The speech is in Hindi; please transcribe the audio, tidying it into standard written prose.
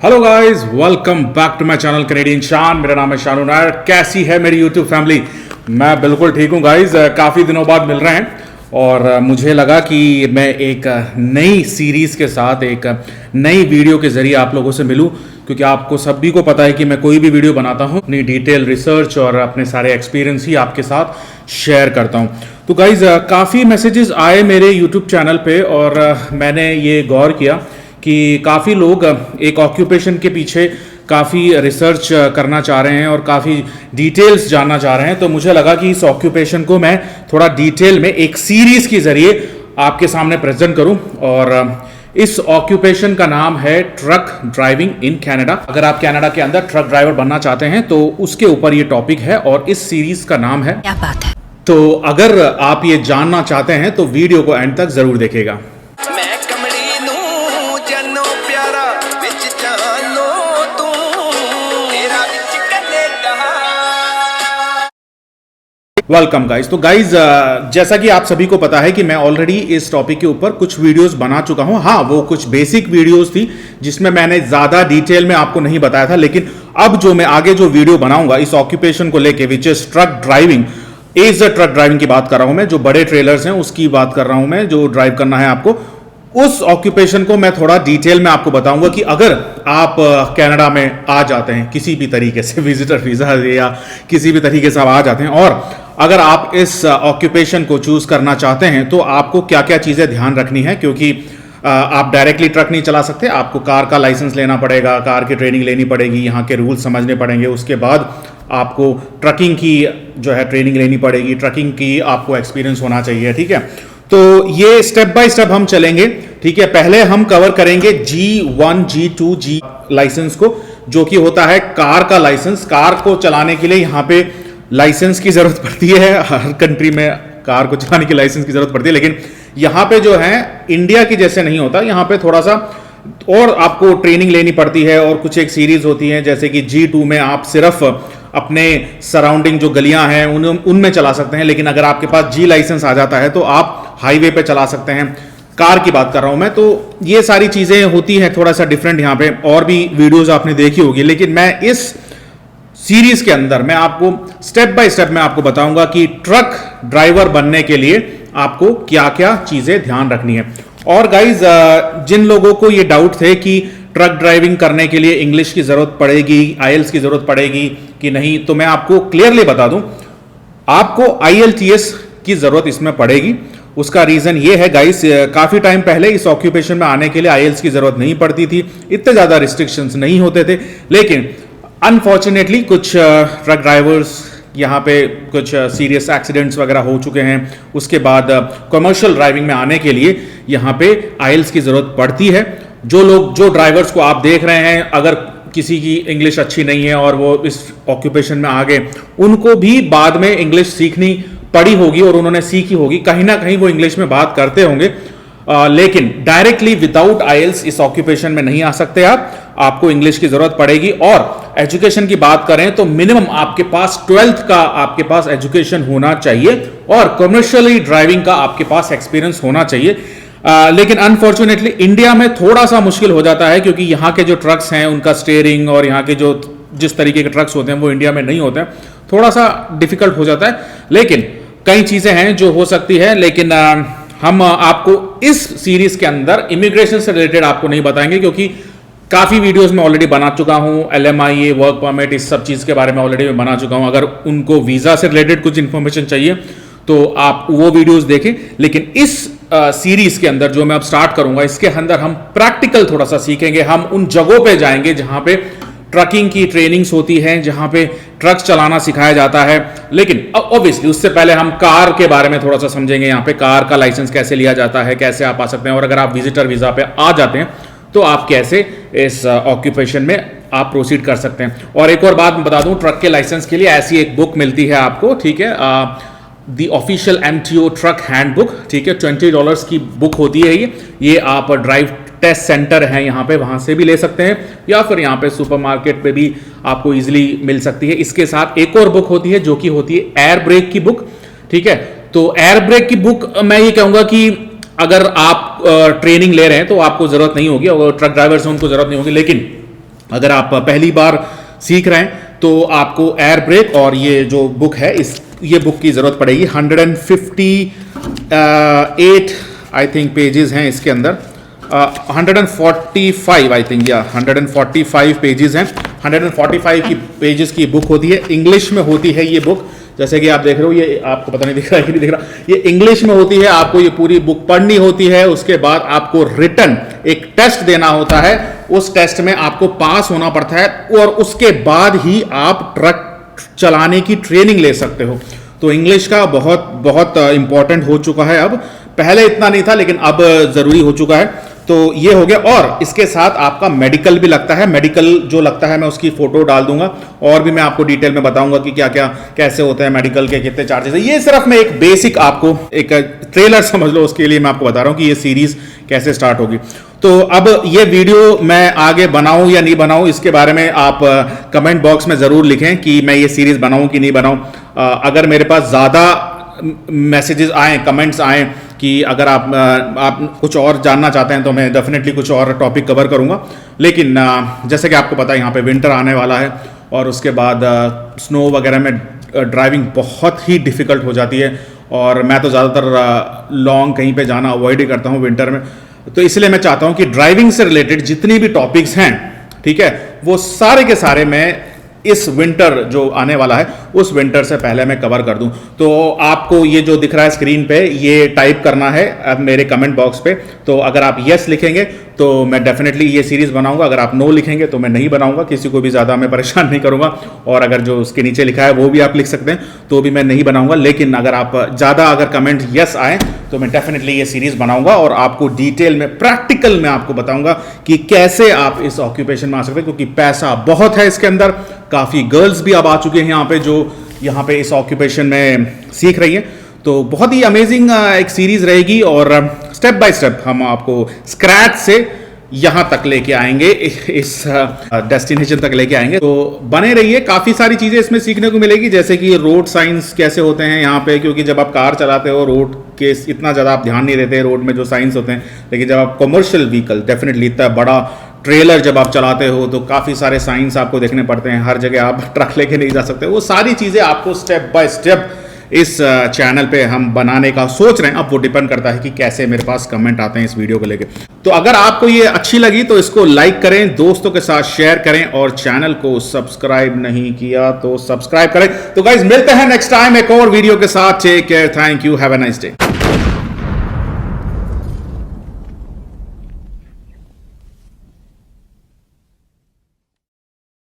Hello guys, welcome back to my channel Canadian Shaan. मेरा नाम है शानू नायर। कैसी है मेरी यूट्यूब फैमिली? मैं बिल्कुल ठीक हूँ गाइस। काफ़ी दिनों बाद मिल रहे हैं और मुझे लगा कि मैं एक नई सीरीज़ के साथ एक नई वीडियो के ज़रिए आप लोगों से मिलूँ, क्योंकि आपको सभी को पता है कि मैं कोई भी वीडियो बनाता हूँ अपनी डिटेल रिसर्च और अपने सारे एक्सपीरियंस ही आपके साथ शेयर करता हूँ। तो गाइस, काफ़ी मैसेजेस आए मेरे यूट्यूब चैनल पे और मैंने ये गौर किया कि काफ़ी लोग एक ऑक्यूपेशन के पीछे काफ़ी रिसर्च करना चाह रहे हैं और काफ़ी डिटेल्स जानना चाह रहे हैं। तो मुझे लगा कि इस ऑक्यूपेशन को मैं थोड़ा डिटेल में एक सीरीज के जरिए आपके सामने प्रेजेंट करूं। और इस ऑक्यूपेशन का नाम है ट्रक ड्राइविंग इन कनाडा। अगर आप कनाडा के अंदर ट्रक ड्राइवर बनना चाहते हैं तो उसके ऊपर ये टॉपिक है और इस सीरीज का नाम है क्या बात है। तो अगर आप ये जानना चाहते हैं तो वीडियो को एंड तक जरूर देखिएगा। Welcome guys. तो गाइज, जैसा कि आप सभी को पता है कि मैं ऑलरेडी इस टॉपिक के ऊपर कुछ वीडियोस बना चुका हूं। हाँ, वो कुछ बेसिक वीडियोस थी जिसमें मैंने ज्यादा डिटेल में आपको नहीं बताया था, लेकिन अब जो मैं आगे जो वीडियो बनाऊंगा इस ऑक्यूपेशन को लेके, which is truck driving, is the truck driving की बात कर रहा हूं मैं, जो बड़े ट्रेलर्स हैं उसकी बात कर रहा हूं मैं, जो ड्राइव करना है आपको, उस ऑक्यूपेशन को मैं थोड़ा डिटेल में आपको बताऊंगा कि अगर आप कनाडा में आ जाते हैं किसी भी तरीके से, विजिटर वीजा या किसी भी तरीके से आप आ जाते हैं और अगर आप इस ऑक्यूपेशन को चूज करना चाहते हैं तो आपको क्या क्या चीजें ध्यान रखनी है। क्योंकि आप डायरेक्टली ट्रक नहीं चला सकते, आपको कार का लाइसेंस लेना पड़ेगा, कार की ट्रेनिंग लेनी पड़ेगी, यहाँ के रूल्स समझने पड़ेंगे, उसके बाद आपको ट्रकिंग की जो है ट्रेनिंग लेनी पड़ेगी, ट्रकिंग की आपको एक्सपीरियंस होना चाहिए। ठीक है, तो ये स्टेप बाय स्टेप हम चलेंगे। ठीक है, पहले हम कवर करेंगे G1 G2 G लाइसेंस को, जो कि होता है कार का लाइसेंस। कार को चलाने के लिए यहाँ पे लाइसेंस की जरूरत पड़ती है, हर कंट्री में कार को चलाने की लाइसेंस की जरूरत पड़ती है, लेकिन यहाँ पे जो है इंडिया की जैसे नहीं होता। यहाँ पे थोड़ा सा और आपको ट्रेनिंग लेनी पड़ती है और कुछ एक सीरीज होती है, जैसे कि G2 में आप सिर्फ अपने सराउंडिंग जो गलियां हैं उनमें चला सकते हैं, लेकिन अगर आपके पास G लाइसेंस आ जाता है तो आप हाईवे पे चला सकते हैं। कार की बात कर रहा हूं मैं। तो ये सारी चीजें होती हैं थोड़ा सा डिफरेंट यहाँ पे, और भी वीडियोस आपने देखी होगी, लेकिन मैं इस सीरीज के अंदर मैं आपको स्टेप बाय स्टेप मैं आपको बताऊंगा कि ट्रक ड्राइवर बनने के लिए आपको क्या क्या चीजें ध्यान रखनी है। और गाइज, जिन लोगों को ये डाउट थे कि ट्रक ड्राइविंग करने के लिए इंग्लिश की जरूरत पड़ेगी, IELTS की जरूरत पड़ेगी कि नहीं, तो मैं आपको क्लियरली बता दूं, आपको IELTS की जरूरत इसमें पड़ेगी। उसका रीजन ये है गाइस, काफी टाइम पहले इस ऑक्यूपेशन में आने के लिए IELTS की जरूरत नहीं पड़ती थी, इतने ज्यादा रिस्ट्रिक्शंस नहीं होते थे, लेकिन अनफॉर्चुनेटली कुछ ट्रक ड्राइवर्स यहाँ पे कुछ सीरियस एक्सीडेंट्स वगैरह हो चुके हैं। उसके बाद कमर्शियल ड्राइविंग में आने के लिए यहाँ पे IELTS की जरूरत पड़ती है। जो ड्राइवर्स को आप देख रहे हैं, अगर किसी की इंग्लिश अच्छी नहीं है और वो इस ऑक्यूपेशन में आ गए, उनको भी बाद में इंग्लिश सीखनी पड़ी होगी और उन्होंने सीखी होगी, कहीं ना कहीं वो इंग्लिश में बात करते होंगे, लेकिन डायरेक्टली विदाउट IELTS इस ऑक्यूपेशन में नहीं आ सकते आपको इंग्लिश की जरूरत पड़ेगी। और एजुकेशन की बात करें तो मिनिमम आपके पास 12th का आपके पास एजुकेशन होना चाहिए और कमर्शियली ड्राइविंग का आपके पास एक्सपीरियंस होना चाहिए। लेकिन अनफॉर्चुनेटली इंडिया में थोड़ा सा मुश्किल हो जाता है, क्योंकि यहाँ के जो ट्रक्स हैं उनका स्टीयरिंग और यहाँ के जो जिस तरीके के ट्रक्स होते हैं वो इंडिया में नहीं होते हैं, थोड़ा सा डिफिकल्ट हो जाता है। लेकिन कई चीजें हैं जो हो सकती है, लेकिन हम आपको इस सीरीज के अंदर इमिग्रेशन से रिलेटेड आपको नहीं बताएंगे, क्योंकि काफी वीडियोस में ऑलरेडी बना चुका हूं। LMIA, वर्क परमिट, इस सब चीज के बारे में ऑलरेडी मैं बना चुका हूं। अगर उनको वीजा से रिलेटेड कुछ इंफॉर्मेशन चाहिए तो आप वो वीडियोस देखें। लेकिन इस सीरीज के अंदर जो मैं अब स्टार्ट करूंगा, इसके अंदर हम प्रैक्टिकल थोड़ा सा सीखेंगे। हम उन जगहों पे जाएंगे जहां पे ट्रकिंग की ट्रेनिंग्स होती है, जहां पे ट्रक चलाना सिखाया जाता है। लेकिन ऑब्वियसली उससे पहले हम कार के बारे में थोड़ा सा समझेंगे, यहाँ पे कार का लाइसेंस कैसे लिया जाता है, कैसे आप आ सकते हैं, और अगर आप विजिटर वीजा पे आ जाते हैं तो आप कैसे इस ऑक्यूपेशन में आप प्रोसीड कर सकते हैं। और एक और बात मैं बता दूं, ट्रक के लाइसेंस के लिए ऐसी एक बुक मिलती है आपको, ठीक है, the official MTO truck handbook, ठीक है, $20 की बुक होती है ये आप ड्राइव टेस्ट सेंटर है यहाँ पे, वहां से भी ले सकते हैं, या फिर यहाँ पे सुपरमार्केट पे भी आपको इजीली मिल सकती है। इसके साथ एक और बुक होती है जो कि होती है एयर ब्रेक की बुक, ठीक है। तो एयर ब्रेक की बुक मैं ये कहूंगा कि अगर आप ट्रेनिंग ले रहे हैं तो आपको जरूरत नहीं होगी, और ट्रक ड्राइवर्स हैं उनको जरूरत नहीं होगी, लेकिन अगर आप पहली बार सीख रहे हैं तो आपको एयर ब्रेक और ये जो बुक है ये बुक की ज़रूरत पड़ेगी। 158 आई थिंक पेजेस हैं इसके अंदर, 145 आई थिंक, या 145 पेजेस हैं। 145 की पेजेस की बुक होती है, इंग्लिश में होती है ये बुक। जैसे कि आप देख रहे हो, ये आपको पता नहीं दिख रहा है कि नहीं दिख रहा, ये इंग्लिश में होती है। आपको ये पूरी बुक पढ़नी होती है, उसके बाद आपको रिटन एक टेस्ट देना होता है। उस टेस्ट में आपको पास होना पड़ता है और उसके बाद ही आप ट्रक चलाने की ट्रेनिंग ले सकते हो। तो इंग्लिश का बहुत बहुत इंपॉर्टेंट हो चुका है अब, पहले इतना नहीं था लेकिन अब जरूरी हो चुका है। तो ये हो गया, और इसके साथ आपका मेडिकल भी लगता है। मेडिकल जो लगता है मैं उसकी फोटो डाल दूंगा, और भी मैं आपको डिटेल में बताऊंगा कि क्या क्या कैसे होते हैं मेडिकल के, कितने चार्जेस है। ये सिर्फ मैं एक बेसिक आपको एक ट्रेलर समझ लो, उसके लिए मैं आपको बता रहा हूं कि ये सीरीज कैसे स्टार्ट होगी। तो अब ये वीडियो मैं आगे बनाऊं या नहीं बनाऊं, इसके बारे में आप कमेंट बॉक्स में जरूर लिखें कि मैं ये सीरीज बनाऊं कि नहीं बनाऊं। अगर मेरे पास ज्यादा मैसेजेस आए, कमेंट्स आए कि अगर आप कुछ और जानना चाहते हैं तो मैं डेफिनेटली कुछ और टॉपिक कवर करूंगा। लेकिन जैसे कि आपको पता है यहाँ पे विंटर आने वाला है, और उसके बाद स्नो वगैरह में ड्राइविंग बहुत ही डिफ़िकल्ट हो जाती है, और मैं तो ज़्यादातर लॉन्ग कहीं पे जाना अवॉइड ही करता हूँ विंटर में। तो इसलिए मैं चाहता हूँ कि ड्राइविंग से रिलेटेड जितनी भी टॉपिक्स हैं, ठीक है, वो सारे के सारे मैं इस विंटर जो आने वाला है उस विंटर से पहले मैं कवर कर दूं। तो आपको ये जो दिख रहा है स्क्रीन पे, ये टाइप करना है अब मेरे कमेंट बॉक्स पे। तो अगर आप यस लिखेंगे तो मैं डेफिनेटली ये सीरीज बनाऊंगा, अगर आप नो लिखेंगे तो मैं नहीं बनाऊंगा, किसी को भी ज़्यादा मैं परेशान नहीं करूंगा। और अगर जो उसके नीचे लिखा है वो भी आप लिख सकते हैं तो भी मैं नहीं बनाऊंगा। लेकिन अगर आप ज़्यादा अगर कमेंट यस आए तो मैं डेफिनेटली ये सीरीज बनाऊंगा, और आपको डिटेल में प्रैक्टिकल में आपको बताऊंगा कि कैसे आप इस ऑक्यूपेशन में आ सकते हैं, क्योंकि पैसा बहुत है इसके अंदर। काफ़ी गर्ल्स भी अब आ चुके हैं यहाँ पे जो यहाँ पे इस ऑक्यूपेशन में सीख रही हैं। तो बहुत ही अमेजिंग एक सीरीज रहेगी, और स्टेप बाय स्टेप हम आपको स्क्रैच से यहाँ तक लेके आएंगे, इस डेस्टिनेशन तक लेके आएंगे। तो बने रहिए, काफ़ी सारी चीज़ें इसमें सीखने को मिलेगी, जैसे कि रोड साइंस कैसे होते हैं यहाँ पे, क्योंकि जब आप कार चलाते हो रोड के इतना ज़्यादा आप ध्यान नहीं देते रोड में जो साइंस होते हैं, लेकिन जब आप कमर्शियल व्हीकल, डेफिनेटली इतना बड़ा ट्रेलर जब आप चलाते हो तो काफ़ी सारे साइंस आपको देखने पड़ते हैं। हर जगह आप ट्रक लेके नहीं जा सकते। वो सारी चीज़ें आपको स्टेप बाय स्टेप इस चैनल पे हम बनाने का सोच रहे हैं। अब वो डिपेंड करता है कि कैसे मेरे पास कमेंट आते हैं इस वीडियो को लेके। तो अगर आपको ये अच्छी लगी तो इसको लाइक करें, दोस्तों के साथ शेयर करें, और चैनल को सब्सक्राइब नहीं किया तो सब्सक्राइब करें। तो गाइज मिलते हैं नेक्स्ट टाइम एक और वीडियो के साथ। Take care, thank you, have a nice day.